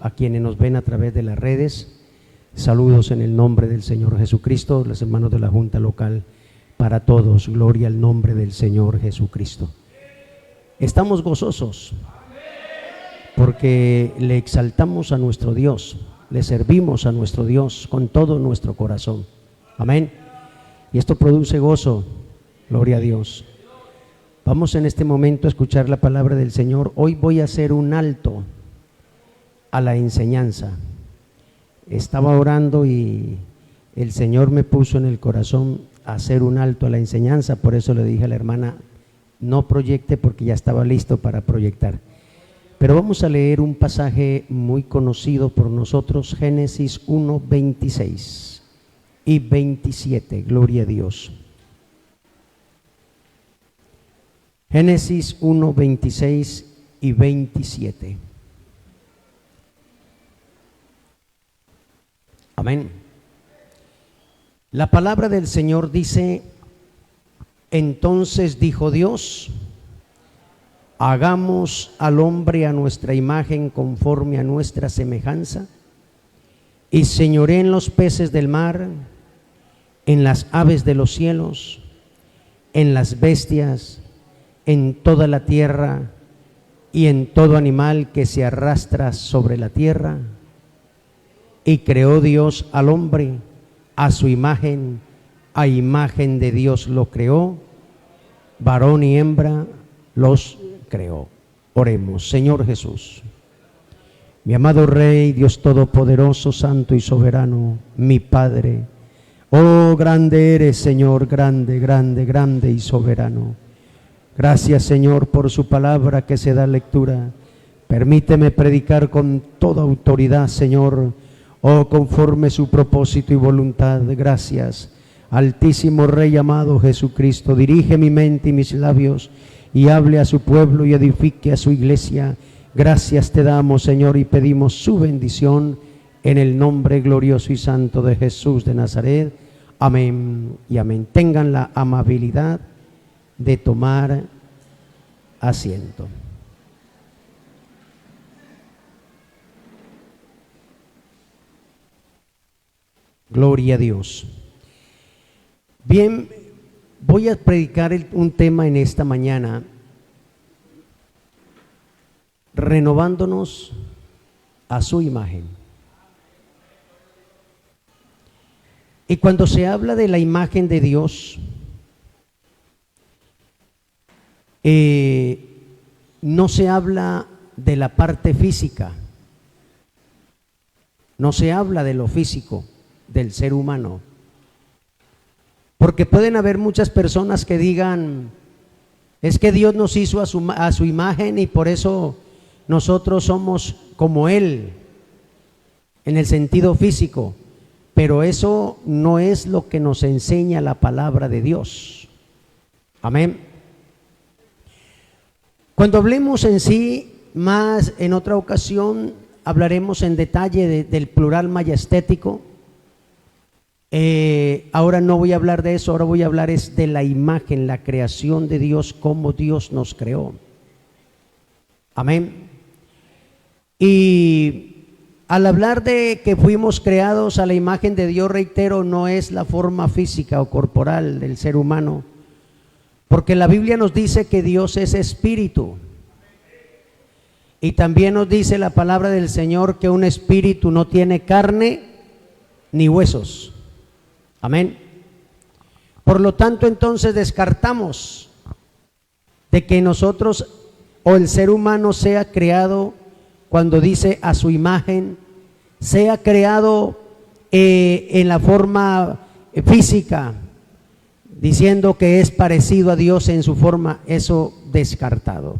a quienes nos ven a través de las redes. Saludos en el nombre del Señor Jesucristo, los hermanos de la Junta Local, para todos, gloria al nombre del Señor Jesucristo. Estamos gozosos porque le exaltamos a nuestro Dios, le servimos a nuestro Dios con todo nuestro corazón. Amén. Y esto produce gozo, gloria a Dios. Vamos en este momento a escuchar la palabra del Señor. Hoy voy a hacer un alto a la enseñanza. Estaba orando y el Señor me puso en el corazón hacer un alto a la enseñanza. Por eso le dije a la hermana, no proyecte, porque ya estaba listo para proyectar. Pero vamos a leer un pasaje muy conocido por nosotros, Génesis 1, 26 y 27, gloria a Dios. Génesis 1, 26 y 27. Amén. La palabra del Señor dice: entonces dijo Dios, hagamos al hombre a nuestra imagen conforme a nuestra semejanza, y señoree en los peces del mar, en las aves de los cielos, en las bestias, en toda la tierra y en todo animal que se arrastra sobre la tierra. Y creó Dios al hombre a su imagen, a imagen de Dios lo creó, varón y hembra los creó. Oremos. Señor Jesús, mi amado Rey, Dios Todopoderoso, Santo y Soberano, mi Padre, oh grande eres, Señor, grande, grande, grande y soberano. Gracias, Señor, por su palabra que se da lectura. Permíteme predicar con toda autoridad, Señor, oh, conforme su propósito y voluntad. Gracias, Altísimo Rey amado Jesucristo. Dirige mi mente y mis labios y hable a su pueblo y edifique a su iglesia. Gracias te damos, Señor, y pedimos su bendición en el nombre glorioso y santo de Jesús de Nazaret. Amén y amén. Tengan la amabilidad de tomar asiento. Gloria a Dios. Bien, voy a predicar un tema en esta mañana, renovándonos a su imagen. Y cuando se habla de la imagen de Dios, no se habla de la parte física, no se habla de lo físico del ser humano, porque pueden haber muchas personas que digan, es que Dios nos hizo a su imagen y por eso nosotros somos como Él en el sentido físico, pero eso no es lo que nos enseña la palabra de Dios. Amén. Cuando hablemos en sí, más en otra ocasión, hablaremos en detalle del plural majestético. Ahora no voy a hablar de eso, ahora voy a hablar es de la imagen, la creación de Dios, cómo Dios nos creó. Amén. Y al hablar de que fuimos creados a la imagen de Dios, reitero, no es la forma física o corporal del ser humano, porque la Biblia nos dice que Dios es espíritu. Y también nos dice la palabra del Señor que un espíritu no tiene carne ni huesos. Amén. Por lo tanto, entonces descartamos de que nosotros o el ser humano sea creado, cuando dice a su imagen, sea creado en la forma física, diciendo que es parecido a Dios en su forma, eso descartado.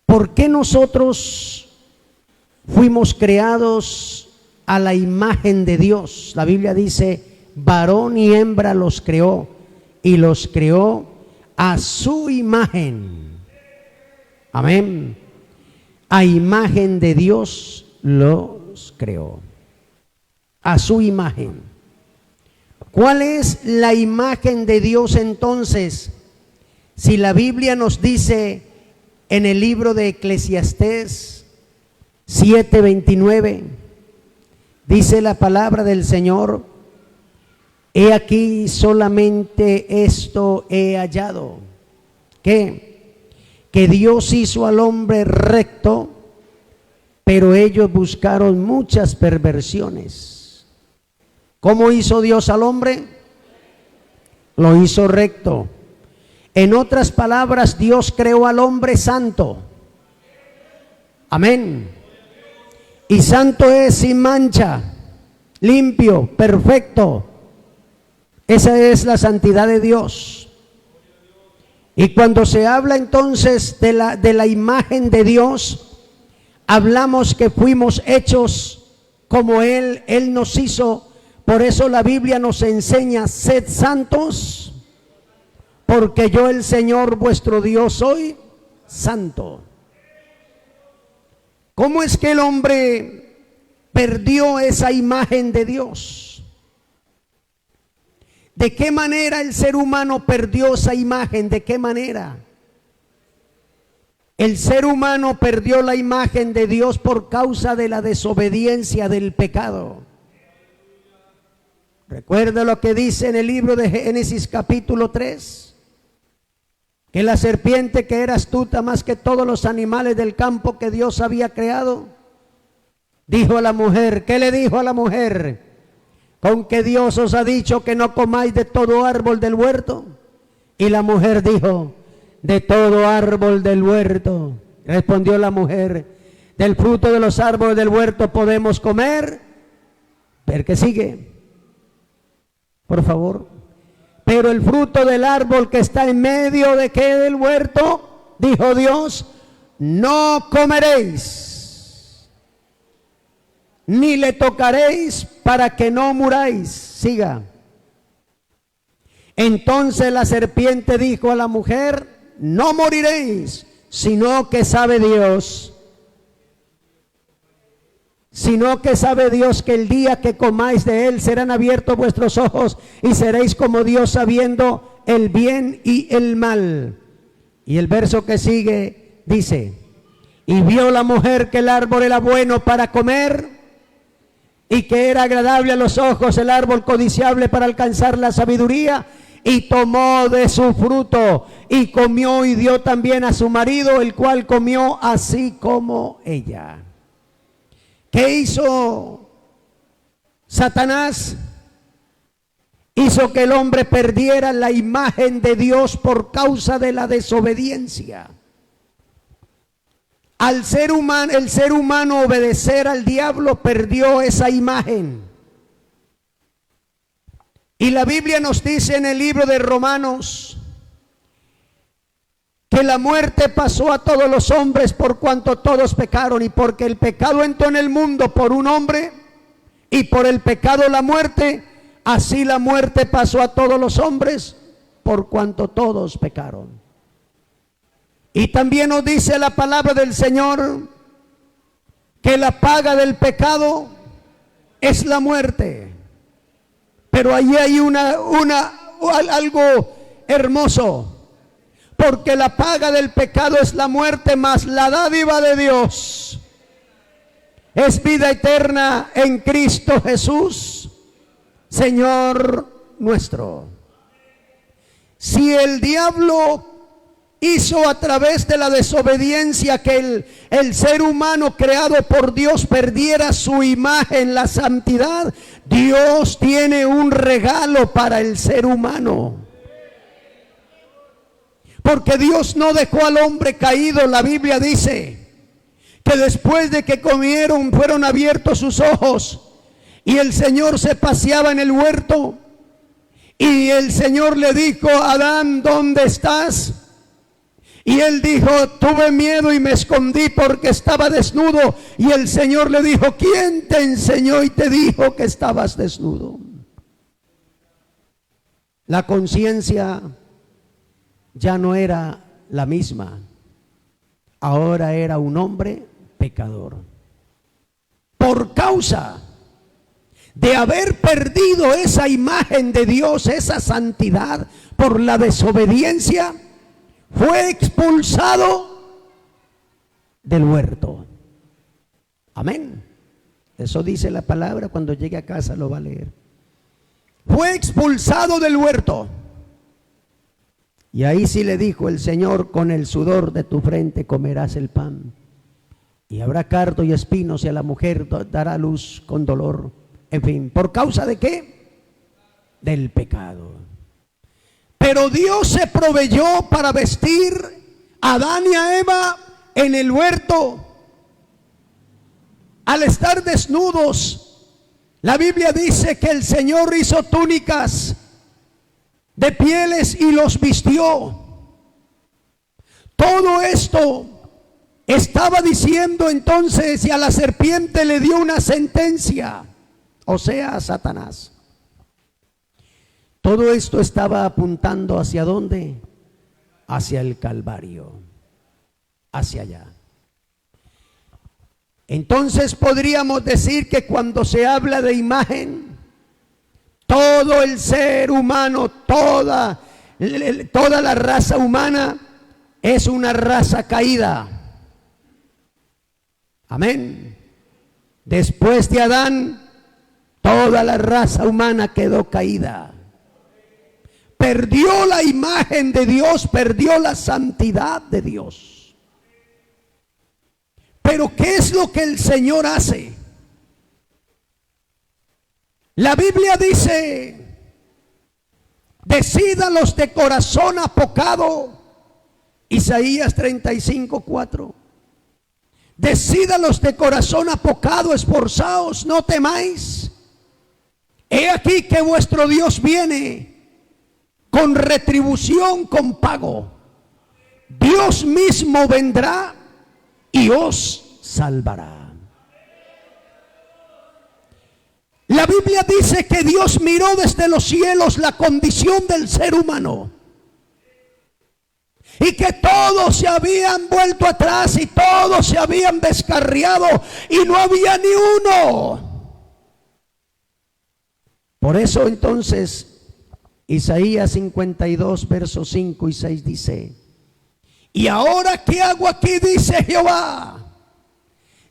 ¿Por qué nosotros fuimos creados a la imagen de Dios? La Biblia dice, varón y hembra los creó, y los creó a su imagen. Amén. A imagen de Dios los creó. A su imagen. ¿Cuál es la imagen de Dios entonces? Si la Biblia nos dice en el libro de Eclesiastés 7:29, dice la palabra del Señor: he aquí solamente esto he hallado, que Dios hizo al hombre recto, pero ellos buscaron muchas perversiones. ¿Cómo hizo Dios al hombre? Lo hizo recto. En otras palabras, Dios creó al hombre santo. Amén. Y santo es sin mancha, limpio, perfecto. Esa es la santidad de Dios. Y cuando se habla entonces de la imagen de Dios, hablamos que fuimos hechos como Él nos hizo. Por eso la Biblia nos enseña: sed santos, porque yo, el Señor vuestro Dios, soy santo. ¿Cómo es que el hombre perdió esa imagen de Dios? ¿De qué manera el ser humano perdió esa imagen? ¿De qué manera? El ser humano perdió la imagen de Dios por causa de la desobediencia, del pecado. Recuerda lo que dice en el libro de Génesis capítulo 3, que la serpiente, que era astuta más que todos los animales del campo que Dios había creado, dijo a la mujer, ¿qué le dijo a la mujer? ¿Con que Dios os ha dicho que no comáis de todo árbol del huerto? Y la mujer dijo, de todo árbol del huerto. Respondió la mujer, del fruto de los árboles del huerto podemos comer. Ver qué sigue, por favor. Pero el fruto del árbol que está en medio de qué, del huerto, dijo Dios, no comeréis, ni le tocaréis para que no muráis. Siga. Entonces la serpiente dijo a la mujer, no moriréis, sino que sabe Dios que el día que comáis de él serán abiertos vuestros ojos y seréis como Dios, sabiendo el bien y el mal. Y el verso que sigue dice, y vio la mujer que el árbol era bueno para comer y que era agradable a los ojos, el árbol codiciable para alcanzar la sabiduría, y tomó de su fruto y comió y dio también a su marido, el cual comió así como ella. ¿Qué hizo Satanás? Hizo que el hombre perdiera la imagen de Dios por causa de la desobediencia. Al el ser humano obedecer al diablo, perdió esa imagen. Y la Biblia nos dice en el libro de Romanos que la muerte pasó a todos los hombres por cuanto todos pecaron, y porque el pecado entró en el mundo por un hombre y por el pecado la muerte, así la muerte pasó a todos los hombres por cuanto todos pecaron. Y también nos dice la palabra del Señor que la paga del pecado es la muerte. Pero allí hay algo hermoso, porque la paga del pecado es la muerte, mas la dádiva de Dios es vida eterna en Cristo Jesús, Señor nuestro. Si el diablo hizo a través de la desobediencia que el ser humano creado por Dios perdiera su imagen, la santidad, Dios tiene un regalo para el ser humano. Porque Dios no dejó al hombre caído. La Biblia dice que después de que comieron fueron abiertos sus ojos y el Señor se paseaba en el huerto y el Señor le dijo, Adán, ¿dónde estás? Y él dijo, tuve miedo y me escondí porque estaba desnudo. Y el Señor le dijo, ¿quién te enseñó y te dijo que estabas desnudo? La conciencia ya no era la misma. Ahora era un hombre pecador. Por causa de haber perdido esa imagen de Dios, esa santidad, por la desobediencia, fue expulsado del huerto. Amén. Eso dice la palabra, cuando llegue a casa lo va a leer. Fue expulsado del huerto. Y ahí sí le dijo el Señor: con el sudor de tu frente comerás el pan. Y habrá cardo y espinos, y a la mujer dará luz con dolor. En fin, ¿por causa de qué? Del pecado. Pero Dios se proveyó para vestir a Adán y a Eva en el huerto. Al estar desnudos, la Biblia dice que el Señor hizo túnicas de pieles y los vistió. Todo esto estaba diciendo entonces, y a la serpiente le dio una sentencia, o sea, a Satanás. Todo esto estaba apuntando ¿hacia dónde? Hacia el Calvario, hacia allá. Entonces podríamos decir que cuando se habla de imagen, todo el ser humano, toda la raza humana es una raza caída. Amén. Después de Adán, toda la raza humana quedó caída. Perdió la imagen de Dios, perdió la santidad de Dios. Pero ¿qué es lo que el Señor hace? La Biblia dice: decidan los de corazón apocado. Isaías 35:4. Decidan los de corazón apocado, esforzaos, no temáis. He aquí que vuestro Dios viene con retribución, con pago. Dios mismo vendrá y os salvará. La Biblia dice que Dios miró desde los cielos la condición del ser humano, y que todos se habían vuelto atrás y todos se habían descarriado y no había ni uno. Por eso entonces Isaías 52 versos 5 y 6 dice: y ahora, ¿qué hago aquí? Dice Jehová,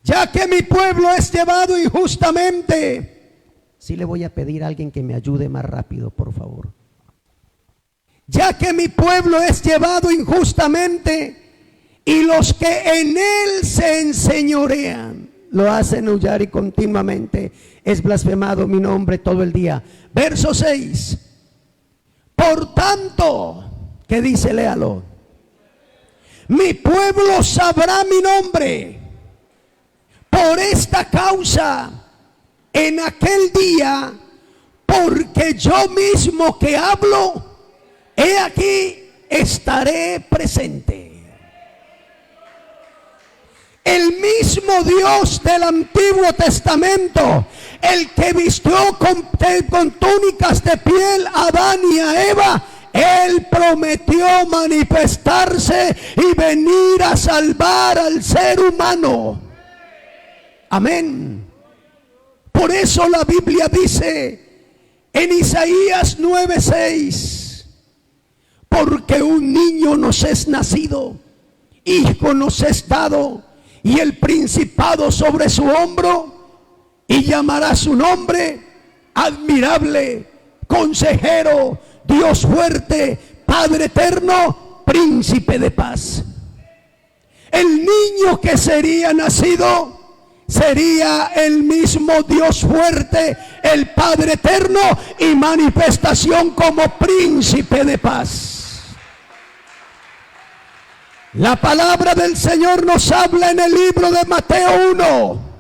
ya que mi pueblo es llevado injustamente. Sí le voy a pedir a alguien que me ayude más rápido, por favor. Ya que mi pueblo es llevado injustamente, y los que en él se enseñorean lo hacen huyar, y continuamente es blasfemado mi nombre todo el día. Verso 6. Por tanto, ¿qué dice? Léalo. Mi pueblo sabrá mi nombre. Por esta causa, en aquel día, porque yo mismo que hablo, he aquí, estaré presente. El mismo Dios del Antiguo Testamento, el que vistió con túnicas de piel a Adán y a Eva, Él prometió manifestarse y venir a salvar al ser humano. Amén. Por eso la Biblia dice en Isaías 9:6: porque un niño nos es nacido, hijo nos es dado, y el principado sobre su hombro, y llamará su nombre admirable, consejero, Dios fuerte, Padre eterno, príncipe de paz. El niño que sería nacido sería el mismo Dios fuerte, el Padre eterno, y manifestación como príncipe de paz. La palabra del Señor nos habla en el libro de Mateo 1.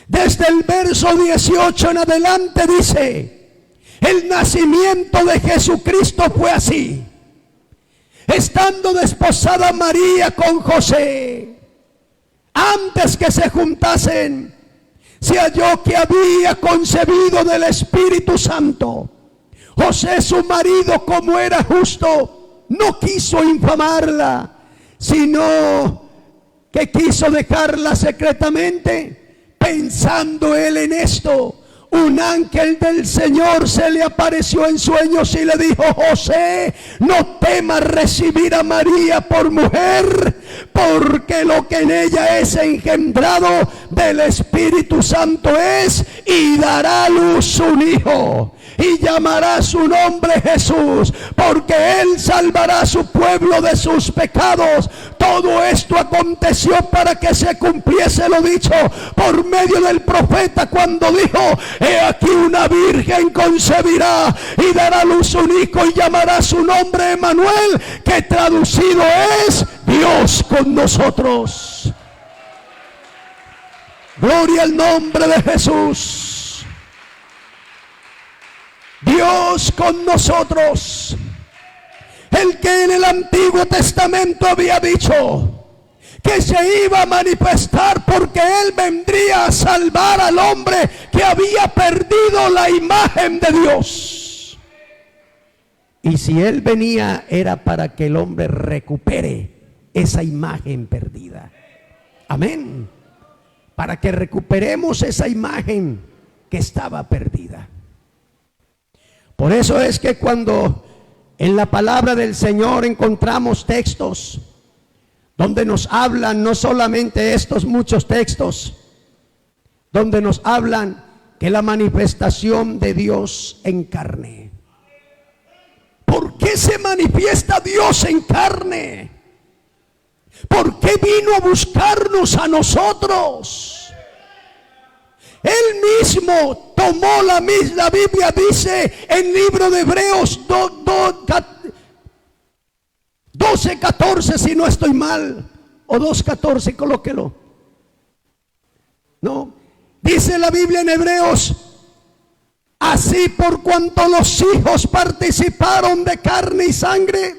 Desde el verso 18 en adelante dice: el nacimiento de Jesucristo fue así. Estando desposada María con José, antes que se juntasen, se halló que había concebido del Espíritu Santo. José, su marido, como era justo, no quiso infamarla, sino que quiso dejarla secretamente. Pensando él en esto, un ángel del Señor se le apareció en sueños y le dijo: José, no temas recibir a María por mujer, porque lo que en ella es engendrado del Espíritu Santo es, y dará a luz un hijo, y llamará su nombre Jesús, porque él salvará a su pueblo de sus pecados. Todo esto aconteció para que se cumpliese lo dicho por medio del profeta, cuando dijo: he aquí una virgen concebirá y dará a luz un hijo, y llamará su nombre Emmanuel, que traducido es Dios con nosotros. Gloria al nombre de Jesús. Dios con nosotros, el que en el Antiguo Testamento había dicho que se iba a manifestar, porque él vendría a salvar al hombre que había perdido la imagen de Dios. Y si él venía, era para que el hombre recupere esa imagen perdida. Amén. Para que recuperemos esa imagen que estaba perdida. Por eso es que cuando en la palabra del Señor encontramos textos donde nos hablan, no solamente estos muchos textos, donde nos hablan que la manifestación de Dios en carne. ¿Por qué se manifiesta Dios en carne? ¿Por qué vino a buscarnos a nosotros? Él mismo tomó la Biblia dice en el libro de Hebreos 12:14, si no estoy mal, o 2:14, colóquelo. No, dice la Biblia en Hebreos: así por cuanto los hijos participaron de carne y sangre,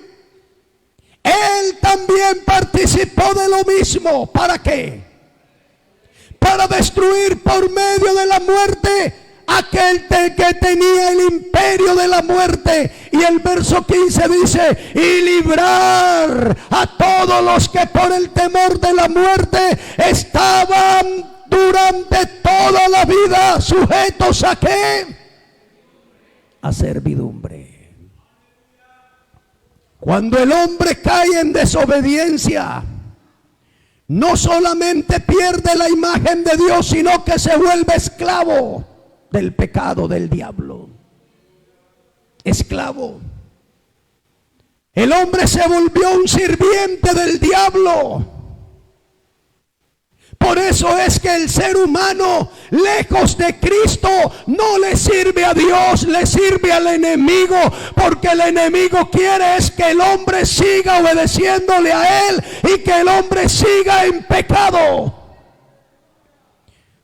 él también participó de lo mismo. ¿Para qué? Para destruir por medio de la muerte aquel que tenía el imperio de la muerte. Y el verso 15 dice: y librar a todos los que por el temor de la muerte estaban durante toda la vida sujetos ¿a qué? A servidumbre. Cuando el hombre cae en desobediencia, no solamente pierde la imagen de Dios, sino que se vuelve esclavo del pecado del diablo. Esclavo. El hombre se volvió un sirviente del diablo. Por eso es que el ser humano, lejos de Cristo, no le sirve a Dios, le sirve al enemigo, porque el enemigo quiere es que el hombre siga obedeciéndole a él y que el hombre siga en pecado.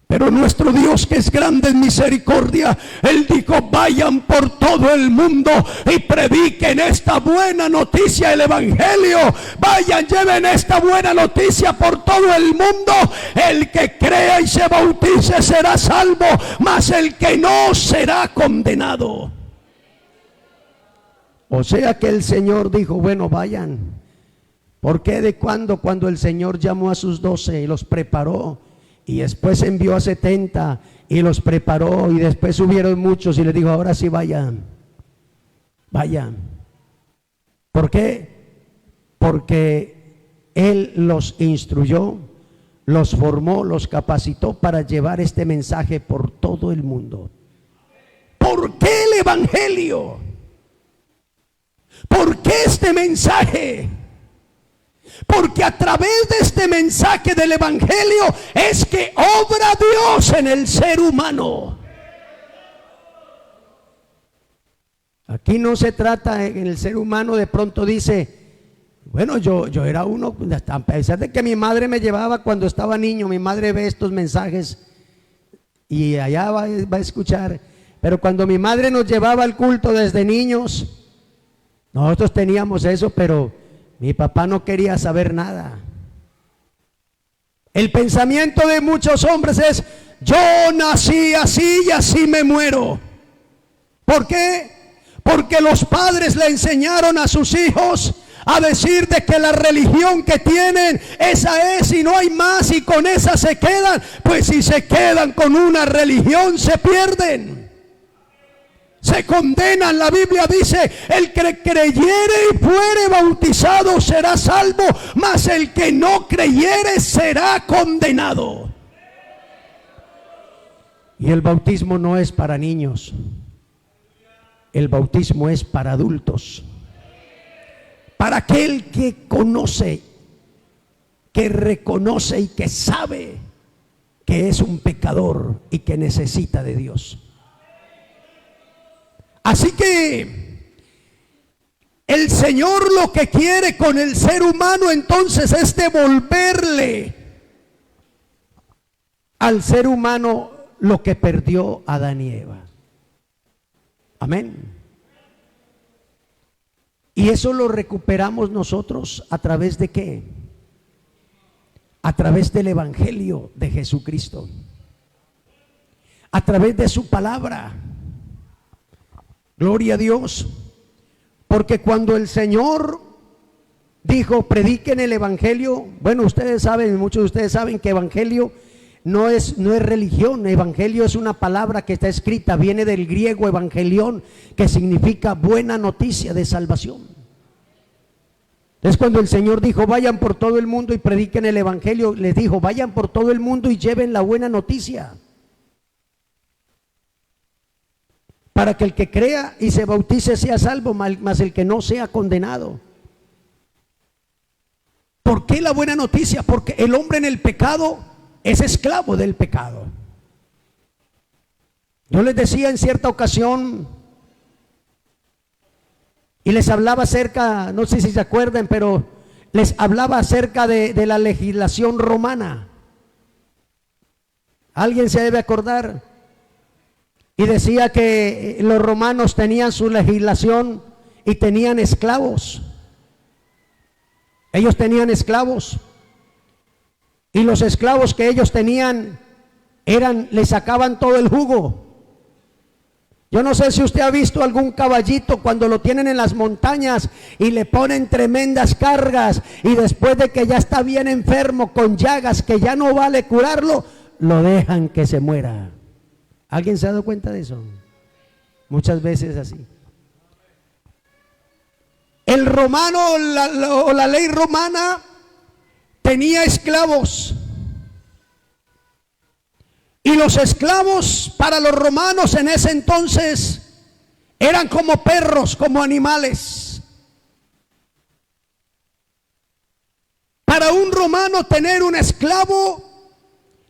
Pero nuestro Dios, que es grande en misericordia, Él dijo: vayan por todo el mundo y prediquen esta buena noticia, el Evangelio. Vayan, lleven esta buena noticia por todo el mundo. El que crea y se bautice será salvo, mas el que no será condenado. O sea que el Señor dijo: bueno, vayan. ¿Por qué? ¿De cuándo? Cuando el Señor llamó a sus 12 y los preparó. Y después envió a 70 y los preparó, y después subieron muchos y les dijo: ahora sí vayan, vayan. ¿Por qué? Porque Él los instruyó, los formó, los capacitó para llevar este mensaje por todo el mundo. ¿Por qué el Evangelio? ¿Por qué este mensaje? Porque a través de este mensaje del Evangelio es que obra Dios en el ser humano. Aquí no se trata en el ser humano, de pronto dice: bueno, yo era uno, a pesar de que mi madre me llevaba cuando estaba niño, mi madre ve estos mensajes y allá va a escuchar, pero cuando mi madre nos llevaba al culto desde niños, nosotros teníamos eso, pero mi papá no quería saber nada. El pensamiento de muchos hombres es: yo nací así y así me muero. ¿Por qué? Porque los padres le enseñaron a sus hijos a decir de que la religión que tienen, esa es y no hay más, y con esa se quedan. Pues si se quedan con una religión, se pierden, se condenan. La Biblia dice: el que creyere y fuere bautizado será salvo, mas el que no creyere será condenado. Y el bautismo no es para niños, el bautismo es para adultos, para aquel que conoce, que reconoce y que sabe que es un pecador y que necesita de Dios. Así que el Señor lo que quiere con el ser humano entonces es devolverle al ser humano lo que perdió Adán y Eva. Amén. Y eso lo recuperamos nosotros ¿a través de qué? A través del Evangelio de Jesucristo, a través de su palabra. Gloria a Dios. Porque cuando el Señor dijo: prediquen el Evangelio, bueno, ustedes saben, muchos de ustedes saben que Evangelio no es religión. Evangelio es una palabra que está escrita, viene del griego evangelión, que significa buena noticia de salvación. Es cuando el Señor dijo: vayan por todo el mundo y prediquen el Evangelio. Les dijo: vayan por todo el mundo y lleven la buena noticia, para que el que crea y se bautice sea salvo, mas el que no sea condenado. ¿Por qué la buena noticia? Porque el hombre en el pecado es esclavo del pecado. Yo les decía en cierta ocasión, y les hablaba acerca, no sé si se acuerdan, pero les hablaba acerca de la legislación romana. ¿Alguien se debe acordar? Y decía que los romanos tenían su legislación y tenían esclavos. Ellos tenían esclavos. Y los esclavos que ellos tenían le sacaban todo el jugo. Yo no sé si usted ha visto algún caballito cuando lo tienen en las montañas y le ponen tremendas cargas, y después de que ya está bien enfermo con llagas que ya no vale curarlo, lo dejan que se muera. ¿Alguien se ha dado cuenta de eso? Muchas veces así. El romano o la ley romana tenía esclavos, y los esclavos para los romanos en ese entonces eran como perros, como animales. Para un romano tener un esclavo,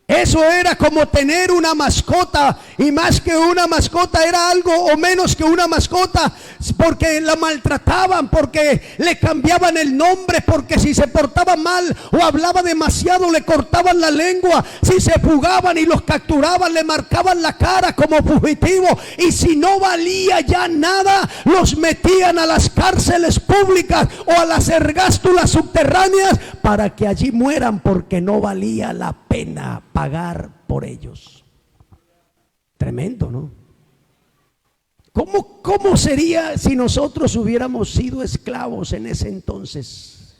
eso era como tener una mascota, y más que una mascota era algo o menos que una mascota, porque la maltrataban, porque le cambiaban el nombre, porque si se portaba mal o hablaba demasiado le cortaban la lengua, si se fugaban y los capturaban le marcaban la cara como fugitivo, y si no valía ya nada los metían a las cárceles públicas o a las ergástulas subterráneas para que allí mueran, porque no valía la pena pagar por ellos. Tremendo, ¿no? ¿Cómo sería si nosotros hubiéramos sido esclavos en ese entonces?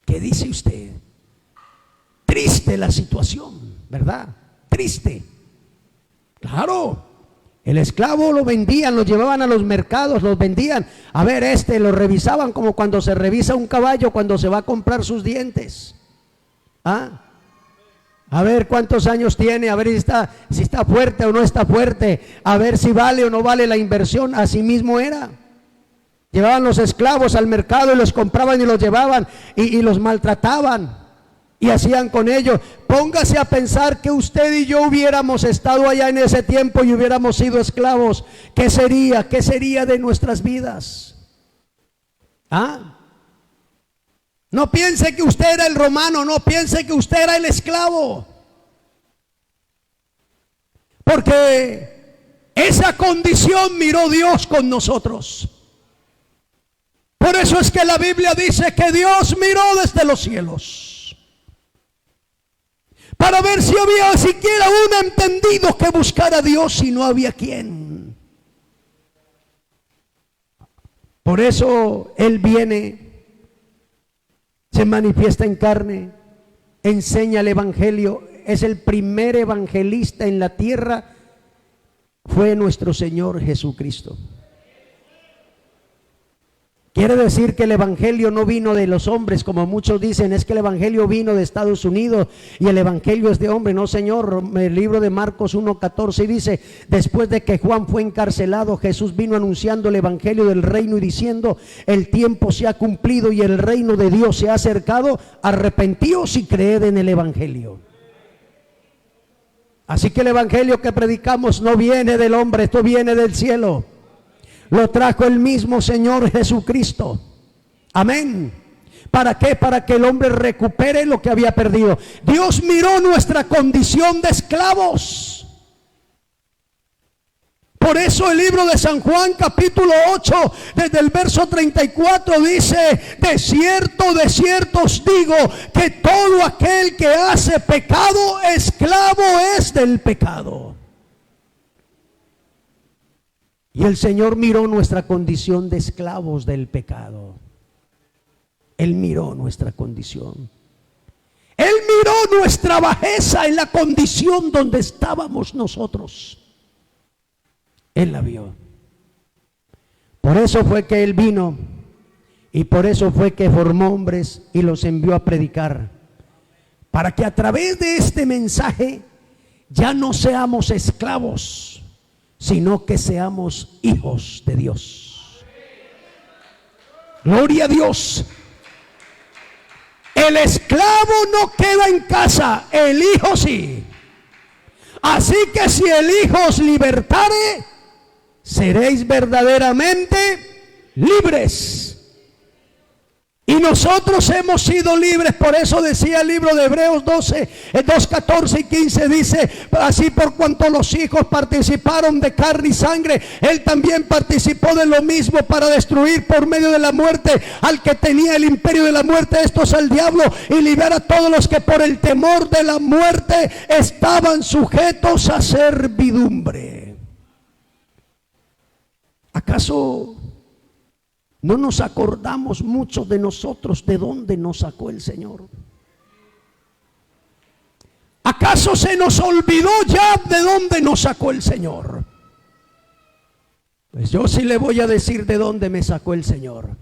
¿Qué dice usted? Triste la situación, ¿verdad? Triste. Claro, el esclavo lo vendían, lo llevaban a los mercados, los vendían. A ver, lo revisaban como cuando se revisa un caballo cuando se va a comprar sus dientes. ¿Ah? A ver cuántos años tiene, a ver si está fuerte o no está fuerte, a ver si vale o no vale la inversión. Así mismo era. Llevaban los esclavos al mercado y los compraban y los llevaban y los maltrataban y hacían con ellos. Póngase a pensar que usted y yo hubiéramos estado allá en ese tiempo y hubiéramos sido esclavos. ¿Qué sería? ¿Qué sería de nuestras vidas? ¿Ah? No piense que usted era el romano, no piense que usted era el esclavo, porque esa condición miró Dios con nosotros. Por eso es que la Biblia dice que Dios miró desde los cielos para ver si había siquiera un entendido que buscara a Dios, y no había quien. Por eso Él viene se manifiesta en carne, enseña el evangelio, es el primer evangelista en la tierra, fue nuestro Señor Jesucristo. Quiere decir que el evangelio no vino de los hombres, como muchos dicen, es que el evangelio vino de Estados Unidos y el evangelio es de hombre. No, señor, el libro de Marcos 1:14 dice: después de que Juan fue encarcelado, Jesús vino anunciando el evangelio del reino y diciendo: el tiempo se ha cumplido y el reino de Dios se ha acercado, arrepentíos y creed en el evangelio. Así que el evangelio que predicamos no viene del hombre, esto viene del cielo. Lo trajo el mismo Señor Jesucristo. Amén. ¿Para qué? Para que el hombre recupere lo que había perdido. Dios miró nuestra condición de esclavos. Por eso el libro de San Juan capítulo 8, desde el verso 34 dice: de cierto os digo, que todo aquel que hace pecado, esclavo es del pecado. Y el Señor miró nuestra condición de esclavos del pecado. Él miró nuestra condición. Él miró nuestra bajeza en la condición donde estábamos nosotros. Él la vio. Por eso fue que Él vino y por eso fue que formó hombres y los envió a predicar, para que a través de este mensaje ya no seamos esclavos, sino que seamos hijos de Dios. Gloria a Dios. El esclavo no queda en casa, el hijo sí. Así que si el Hijo os libertare, seréis verdaderamente libres. Y nosotros hemos sido libres. Por eso decía el libro de Hebreos 12, 2, 14 y 15, dice: así por cuanto los hijos participaron de carne y sangre, Él también participó de lo mismo, para destruir por medio de la muerte al que tenía el imperio de la muerte, esto es al diablo, y liberar a todos los que por el temor de la muerte estaban sujetos a servidumbre. ¿Acaso no nos acordamos muchos de nosotros de dónde nos sacó el Señor? ¿Acaso se nos olvidó ya de dónde nos sacó el Señor? Pues yo sí le voy a decir de dónde me sacó el Señor.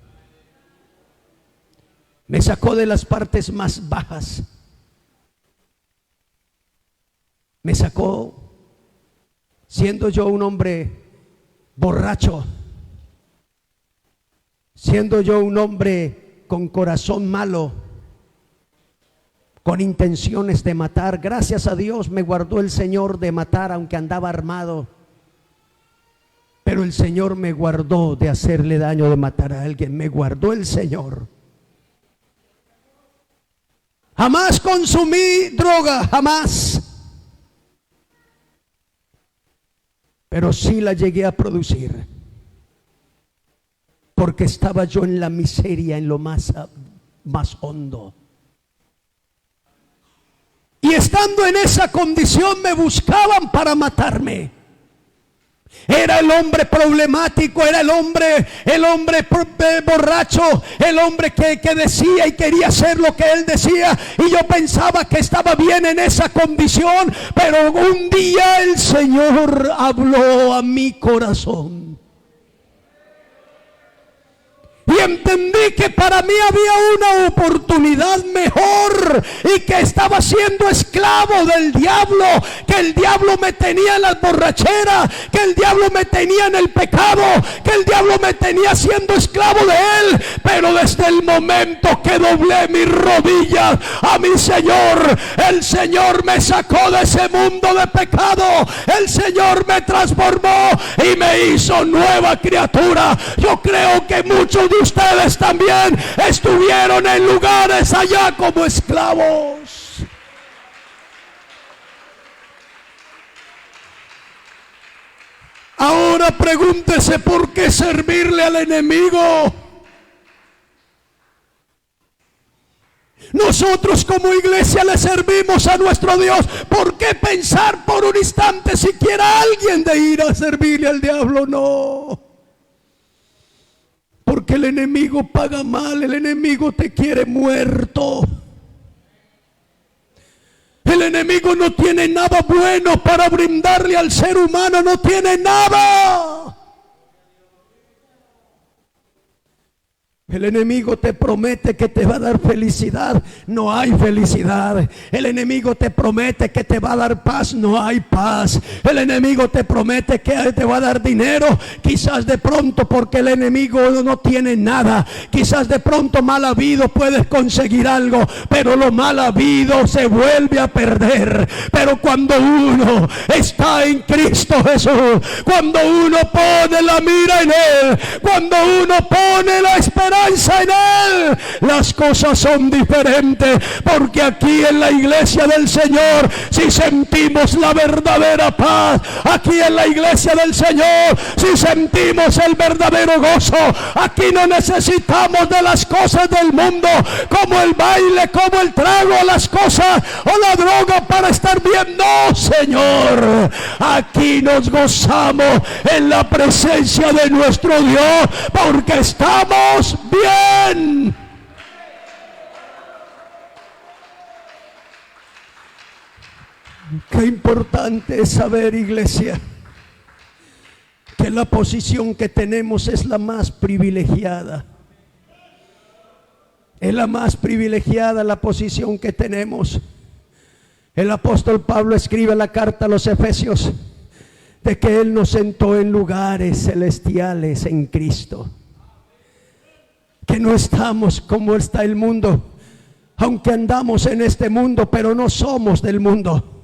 Me sacó de las partes más bajas. Me sacó siendo yo un hombre borracho, siendo yo un hombre con corazón malo, con intenciones de matar. Gracias a Dios me guardó el Señor de matar, aunque andaba armado. Pero el Señor me guardó de hacerle daño, de matar a alguien. Me guardó el Señor. Jamás consumí droga, jamás. Pero sí la llegué a producir, porque estaba yo en la miseria, en lo más hondo. Y estando en esa condición me buscaban para matarme. Era el hombre problemático, era el hombre borracho, el hombre que decía y quería hacer lo que él decía, y yo pensaba que estaba bien en esa condición. Pero un día el Señor habló a mi corazón y entendí que para mí había una oportunidad mejor, y que estaba siendo esclavo del diablo, que el diablo me tenía en las borracheras, que el diablo me tenía en el pecado, que el diablo me tenía siendo esclavo de él. Pero desde el momento que doblé mis rodillas a mi Señor, el Señor me sacó de ese mundo de pecado. El Señor me transformó y me hizo nueva criatura. Yo creo que muchos de ustedes también estuvieron en lugares allá como esclavos. Ahora pregúntese: ¿por qué servirle al enemigo? Nosotros como iglesia le servimos a nuestro Dios. ¿Por qué pensar por un instante siquiera alguien de ir a servirle al diablo? No. Porque el enemigo paga mal, el enemigo te quiere muerto. El enemigo no tiene nada bueno para brindarle al ser humano, no tiene nada. El enemigo te promete que te va a dar felicidad, no hay felicidad. El enemigo te promete que te va a dar paz, no hay paz. El enemigo te promete que te va a dar dinero, quizás de pronto porque el enemigo no tiene nada. Quizás de pronto mal habido puedes conseguir algo, pero lo mal habido se vuelve a perder. Pero cuando uno está en Cristo Jesús, cuando uno pone la mira en Él, cuando uno pone la esperanza en Él, las cosas son diferentes. Porque aquí en la iglesia del Señor, si sentimos la verdadera paz, aquí en la iglesia del Señor, si sentimos el verdadero gozo, aquí no necesitamos de las cosas del mundo, como el baile, como el trago, las cosas o la droga para estar bien. No, Señor, aquí nos gozamos en la presencia de nuestro Dios, porque estamos bien. Qué importante es saber, iglesia, que la posición que tenemos es la más privilegiada. Es la más privilegiada la posición que tenemos. El apóstol Pablo escribe la carta a los Efesios de que Él nos sentó en lugares celestiales en Cristo. Que no estamos como está el mundo, aunque andamos en este mundo, pero no somos del mundo.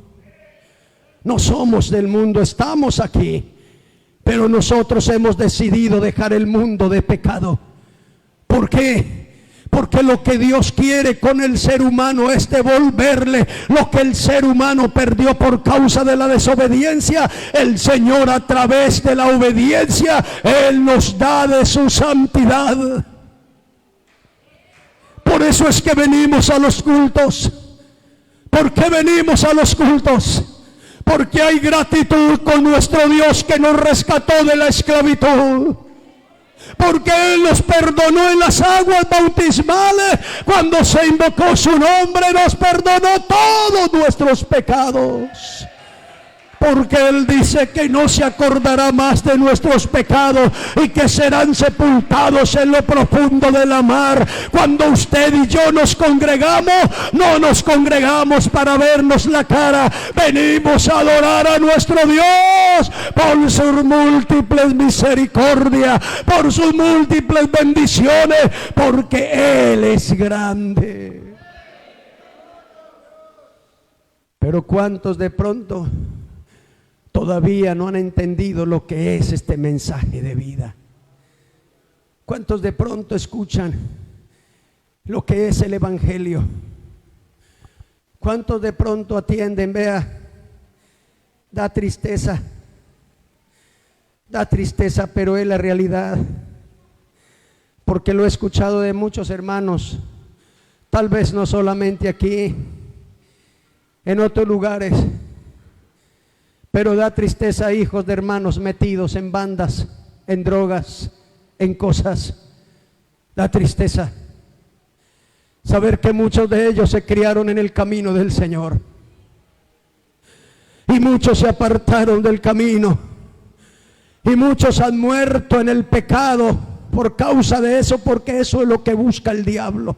No somos del mundo, estamos aquí, pero nosotros hemos decidido dejar el mundo de pecado. ¿Por qué? Porque lo que Dios quiere con el ser humano es devolverle lo que el ser humano perdió por causa de la desobediencia. El Señor, a través de la obediencia, Él nos da de su santidad. Por eso es que venimos a los cultos. ¿Por qué venimos a los cultos? Porque hay gratitud con nuestro Dios que nos rescató de la esclavitud. Porque Él nos perdonó en las aguas bautismales. Cuando se invocó su nombre, nos perdonó todos nuestros pecados. Porque Él dice que no se acordará más de nuestros pecados y que serán sepultados en lo profundo de la mar. Cuando usted y yo nos congregamos, no nos congregamos para vernos la cara. Venimos a adorar a nuestro Dios por sus múltiples misericordias, por sus múltiples bendiciones, porque Él es grande. Pero ¿cuántos de pronto todavía no han entendido lo que es este mensaje de vida? ¿Cuántos de pronto escuchan lo que es el Evangelio? ¿Cuántos de pronto atienden? Vea, da tristeza, pero es la realidad. Porque lo he escuchado de muchos hermanos, tal vez no solamente aquí, en otros lugares. Pero da tristeza, hijos de hermanos metidos en bandas, en drogas, en cosas. Da tristeza saber que muchos de ellos se criaron en el camino del Señor. Y muchos se apartaron del camino. Y muchos han muerto en el pecado por causa de eso, porque eso es lo que busca el diablo.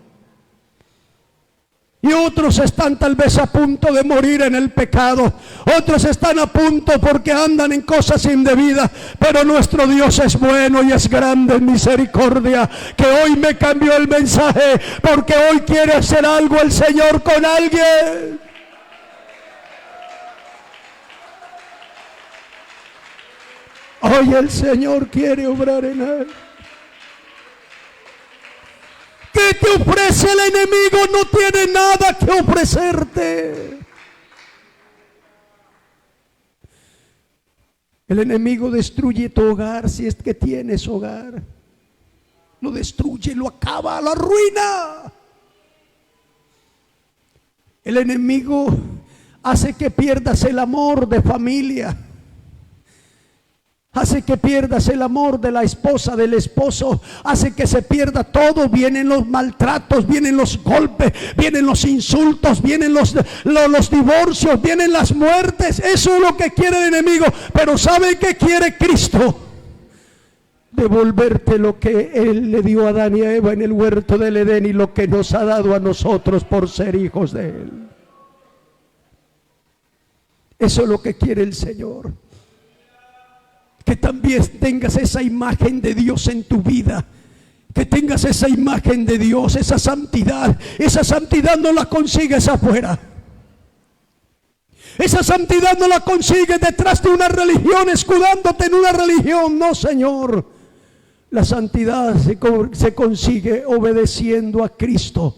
Y otros están tal vez a punto de morir en el pecado. Otros están a punto porque andan en cosas indebidas. Pero nuestro Dios es bueno y es grande en misericordia, que hoy me cambió el mensaje, porque hoy quiere hacer algo el Señor con alguien. Hoy el Señor quiere obrar en él. ¿Qué te ofrece el enemigo? No tiene nada que ofrecerte. El enemigo destruye tu hogar, si es que tienes hogar. Lo destruye, lo acaba, lo arruina. El enemigo hace que pierdas el amor de familia. hace que pierdas el amor de la esposa, del esposo, hace que se pierda todo. Vienen los maltratos, vienen los golpes, vienen los insultos, vienen los divorcios, vienen las muertes. Eso es lo que quiere el enemigo. Pero ¿sabe qué quiere Cristo? Devolverte lo que Él le dio a Adán y a Eva en el huerto del Edén y lo que nos ha dado a nosotros por ser hijos de Él. Eso es lo que quiere el Señor. Que también tengas esa imagen de Dios en tu vida. Que tengas esa imagen de Dios, esa santidad. Esa santidad no la consigues afuera. Esa santidad no la consigues detrás de una religión, escudándote en una religión. No, Señor. La santidad se consigue obedeciendo a Cristo.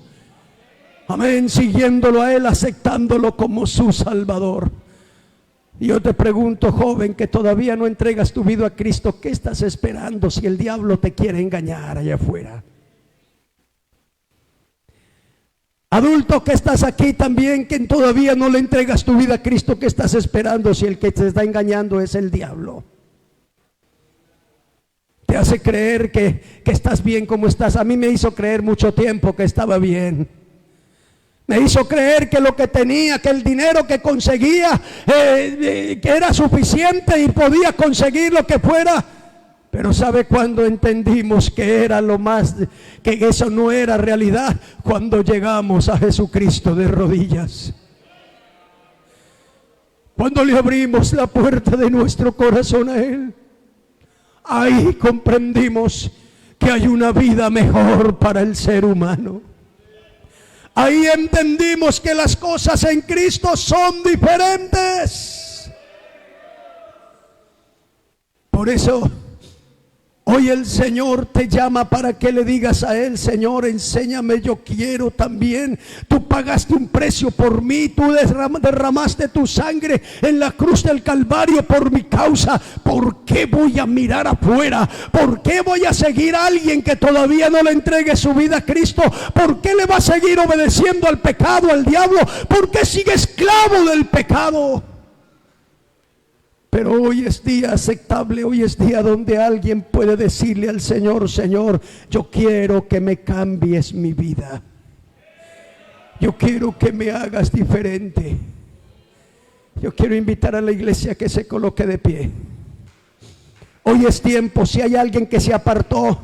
Amén, siguiéndolo a Él, aceptándolo como su Salvador. Y yo te pregunto, joven, que todavía no entregas tu vida a Cristo, ¿qué estás esperando si el diablo te quiere engañar allá afuera? Adulto que estás aquí también, que todavía no le entregas tu vida a Cristo, ¿qué estás esperando si el que te está engañando es el diablo? Te hace creer que estás bien como estás. A mí me hizo creer mucho tiempo que estaba bien. Me hizo creer que lo que tenía, que el dinero que conseguía, que era suficiente y podía conseguir lo que fuera. Pero ¿sabe cuándo entendimos que era lo más, que eso no era realidad? Cuando llegamos a Jesucristo de rodillas. Cuando le abrimos la puerta de nuestro corazón a Él. Ahí comprendimos que hay una vida mejor para el ser humano. Ahí entendimos que las cosas en Cristo son diferentes. Por eso, hoy el Señor te llama para que le digas a Él: Señor, enséñame, yo quiero también. Tú pagaste un precio por mí, tú derramaste tu sangre en la cruz del Calvario por mi causa. ¿Por qué voy a mirar afuera? ¿Por qué voy a seguir a alguien que todavía no le entregue su vida a Cristo? ¿Por qué le va a seguir obedeciendo al pecado, al diablo? ¿Por qué sigue esclavo del pecado? Pero hoy es día aceptable, hoy es día donde alguien puede decirle al Señor: Señor, yo quiero que me cambies mi vida. Yo quiero que me hagas diferente. Yo quiero invitar a la iglesia que se coloque de pie. Hoy es tiempo, si hay alguien que se apartó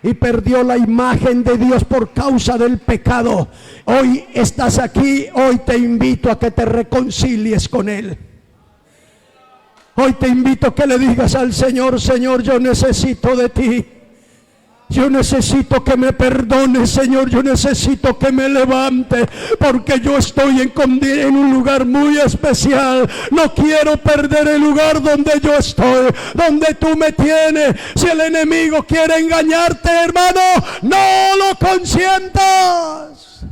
y perdió la imagen de Dios por causa del pecado, hoy estás aquí, hoy te invito a que te reconcilies con Él. Hoy te invito a que le digas al Señor: Señor, yo necesito de ti. Yo necesito que me perdones, Señor. Yo necesito que me levante, porque yo estoy en un lugar muy especial. No quiero perder el lugar donde yo estoy, donde tú me tienes. Si el enemigo quiere engañarte, hermano, no lo consientas.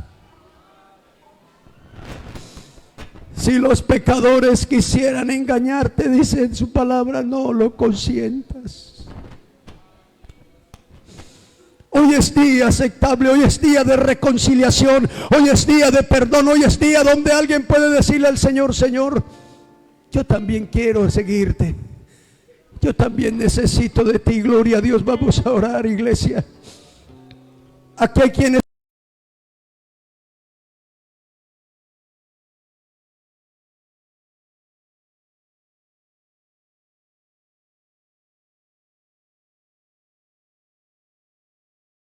Si los pecadores quisieran engañarte, dice en su palabra, no lo consientas. Hoy es día aceptable, hoy es día de reconciliación, hoy es día de perdón, hoy es día donde alguien puede decirle al Señor: Señor, yo también quiero seguirte, yo también necesito de ti. Gloria a Dios. Vamos a orar, iglesia. Aquí hay quienes